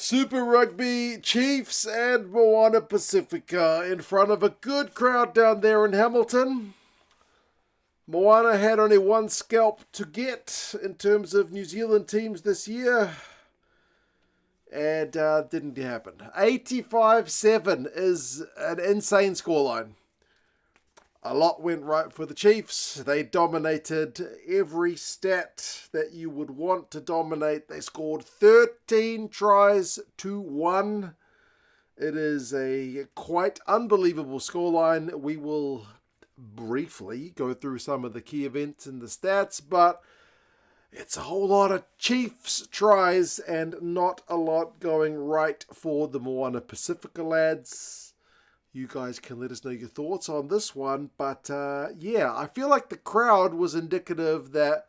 Super Rugby, Chiefs and Moana Pasifika in front of a good crowd down there in Hamilton. Moana had only one scalp to get in terms of New Zealand teams this year. And didn't happen. 85-7 is an insane scoreline. A lot went right for the Chiefs. They dominated every stat that you would want to dominate. They scored 13 tries to 1. It is a quite unbelievable scoreline. We will briefly go through some of the key events and the stats, but it's a whole lot of Chiefs tries and not a lot going right for the Moana Pasifika lads. You guys can let us know your thoughts on this one. But I feel like the crowd was indicative that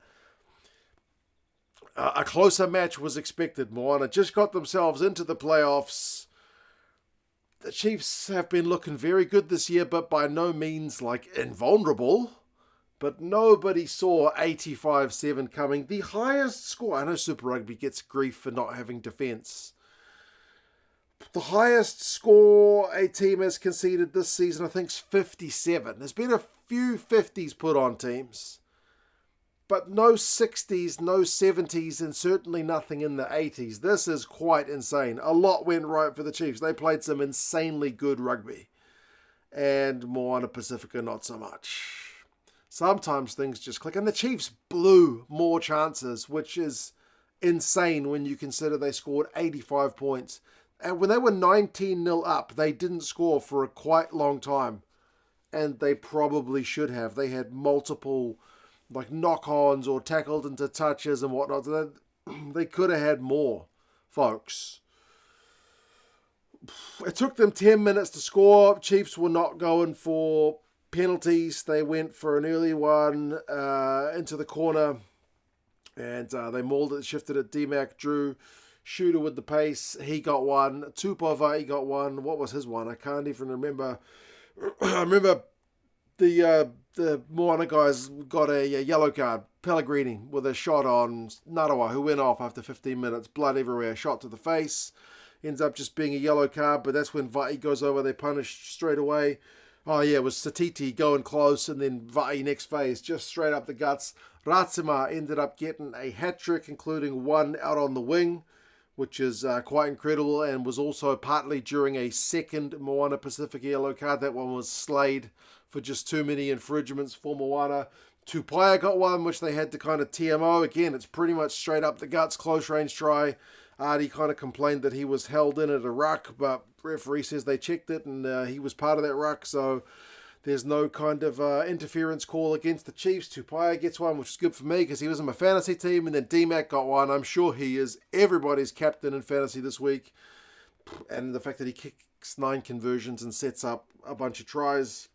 a closer match was expected. Moana just got themselves into the playoffs. The Chiefs have been looking very good this year, but by no means like invulnerable. But nobody saw 85-7 coming. The highest score, I know Super Rugby gets grief for not having defence. The highest score a team has conceded this season, I think, is 57. There's been a few 50s put on teams, but no 60s, no 70s, and certainly nothing in the 80s. This is quite insane. A lot went right for the Chiefs. They played some insanely good rugby, and Moana Pasifika not so much. Sometimes things just click, and the Chiefs blew more chances, which is insane when you consider they scored 85 points. And when they were 19-0 up, they didn't score for a quite long time. And they probably should have. They had multiple knock-ons or tackled into touches and whatnot. They could have had more, folks. It took them 10 minutes to score. Chiefs were not going for penalties. They went for an early one into the corner. And they mauled it, shifted it. D-Mac drew. Shooter with the pace, he got one. Tupava, he got one. What was his one? I can't even remember. I remember the Moana guys got a yellow card. Pellegrini with a shot on Narawa, who went off after 15 minutes. Blood everywhere. Shot to the face. Ends up just being a yellow card, but that's when Va'i goes over. They punish straight away. Oh yeah, it was Satiti going close, and then Va'i next phase, just straight up the guts. Ratsima ended up getting a hat-trick, including one out on the wing, which is quite incredible, and was also partly during a second Moana Pasifika yellow card. That one was slayed for just too many infringements for Moana. Tupaia got one, which they had to kind of TMO. Again, it's pretty much straight up the guts, close range try. Artie kind of complained that he was held in at a ruck, but referee says they checked it, and he was part of that ruck, so there's no kind of interference call against the Chiefs. Tupaia gets one, which is good for me because he was in my fantasy team. And then D-Mac got one. I'm sure he is everybody's captain in fantasy this week. And the fact that he kicks 9 conversions and sets up a bunch of tries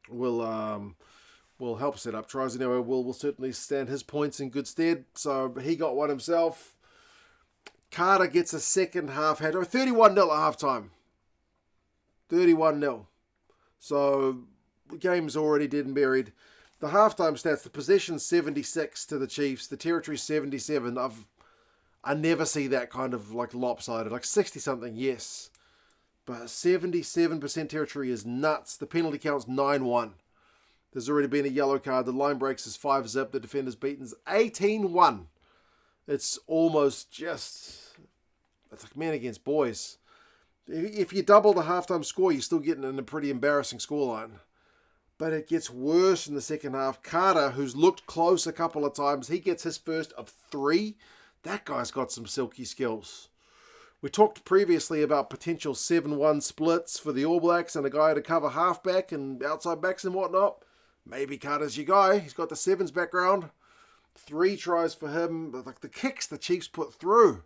will help set up tries. Anyway, will certainly stand his points in good stead. So he got one himself. Carter gets a second half hat. 31-0 at halftime. 31-0. So the game's already dead and buried. The halftime stats, the possession 76 to the Chiefs, the territory 77. I never see that kind of lopsided. 60-something, yes. But 77% territory is nuts. The penalty count's 9-1. There's already been a yellow card. The line breaks is 5-zip. The defender's beaten's 18-1. It's almost just... It's like men against boys. If you double the halftime score, you're still getting in a pretty embarrassing scoreline. But it gets worse in the second half. Carter, who's looked close a couple of times, he gets his first of 3. That guy's got some silky skills. We talked previously about potential 7-1 splits for the All Blacks and a guy to cover halfback and outside backs and whatnot. Maybe Carter's your guy. He's got the sevens background. 3 tries for him. But the kicks the Chiefs put through.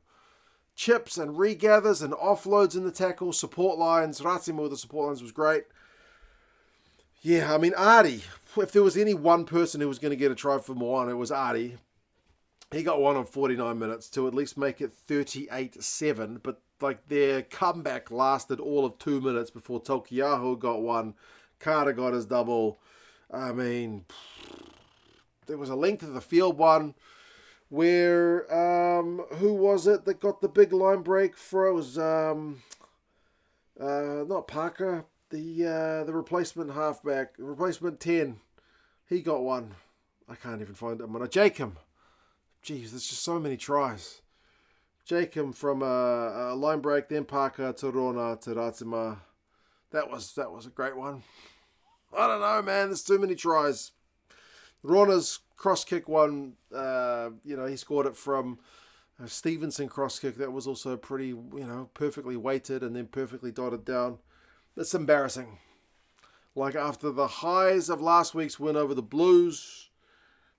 Chips and regathers and offloads in the tackle, support lines. Ratsima with the support lines was great. Yeah, I mean, Artie, if there was any one person who was going to get a try for Moana, it was Artie. He got one on 49 minutes to at least make it 38-7, but their comeback lasted all of 2 minutes before Tokiaho got one. Carter got his double. I mean, there was a length of the field one where who was it that got the big line break for it? Was not Parker, the replacement halfback, replacement 10. He got one. I can't even find it. Jacob. Jeez, there's just so many tries. Jacob from a line break, then Parker to Rona to Ratima. That was a great one. I don't know, man. There's too many tries. Rona's cross kick one, he scored it from a Stevenson cross kick. That was also pretty, perfectly weighted and then perfectly dotted down. That's embarrassing. Like after the highs of last week's win over the Blues,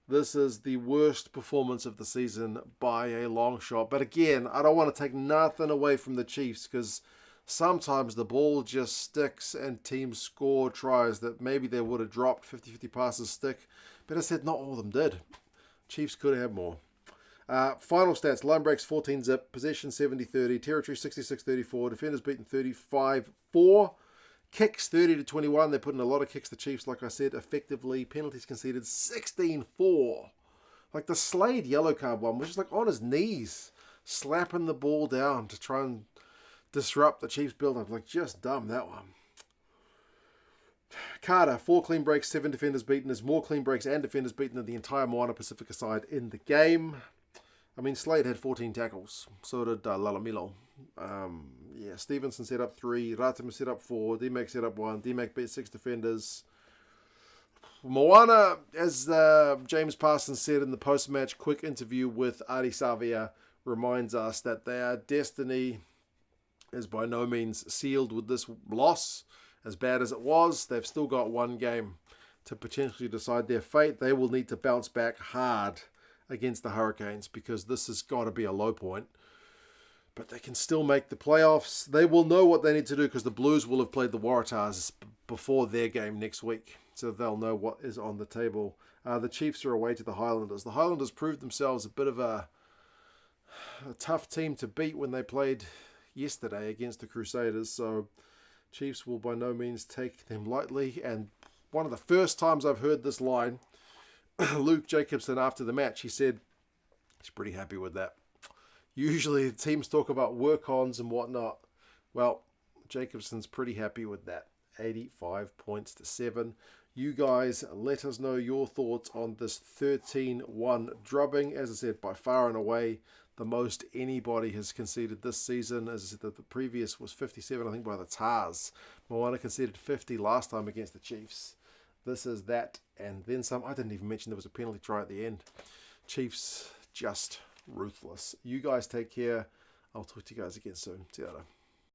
this is the worst performance of the season by a long shot. But again, I don't want to take nothing away from the Chiefs because sometimes the ball just sticks and teams score tries that maybe they would have dropped. 50-50 passes stick. But I said not all of them did. Chiefs could have more. Final stats. Line breaks 14 zip. Possession 70-30. Territory 66-34. Defenders beaten 35-4. Kicks 30-21. They're putting a lot of kicks, the Chiefs, like I said, effectively. Penalties conceded 16-4. Like the Slade yellow card one was just like on his knees, slapping the ball down to try and disrupt the Chiefs build-up. Like just dumb, that one. Carter, 4 clean breaks, 7 defenders beaten. There's more clean breaks and defenders beaten than the entire Moana Pasifika side in the game. I mean, Slade had 14 tackles. So did Lalamilo. Stevenson set up 3. Ratima set up 4. D-Mac set up 1. D-Mac beat 6 defenders. Moana, as James Parsons said in the post-match quick interview with Ari Savia, reminds us that their destiny is by no means sealed with this loss. As bad as it was, they've still got one game to potentially decide their fate. They will need to bounce back hard against the Hurricanes because this has got to be a low point. But they can still make the playoffs. They will know what they need to do because the Blues will have played the Waratahs before their game next week. So they'll know what is on the table. The Chiefs are away to the Highlanders. The Highlanders proved themselves a bit of a tough team to beat when they played yesterday against the Crusaders. So Chiefs will by no means take them lightly. And one of the first times I've heard this line, Luke Jacobson after the match, he said he's pretty happy with that. Usually teams talk about work-ons and whatnot. Well, Jacobson's pretty happy with that. 85 points to 7. You guys let us know your thoughts on this 13-1 drubbing. As I said, by far and away, the most anybody has conceded this season. As I said, the previous was 57, I think, by the Tars. Moana conceded 50 last time against the Chiefs. This is that, and then some. I didn't even mention there was a penalty try at the end. Chiefs just ruthless. You guys take care. I'll talk to you guys again soon. See you later.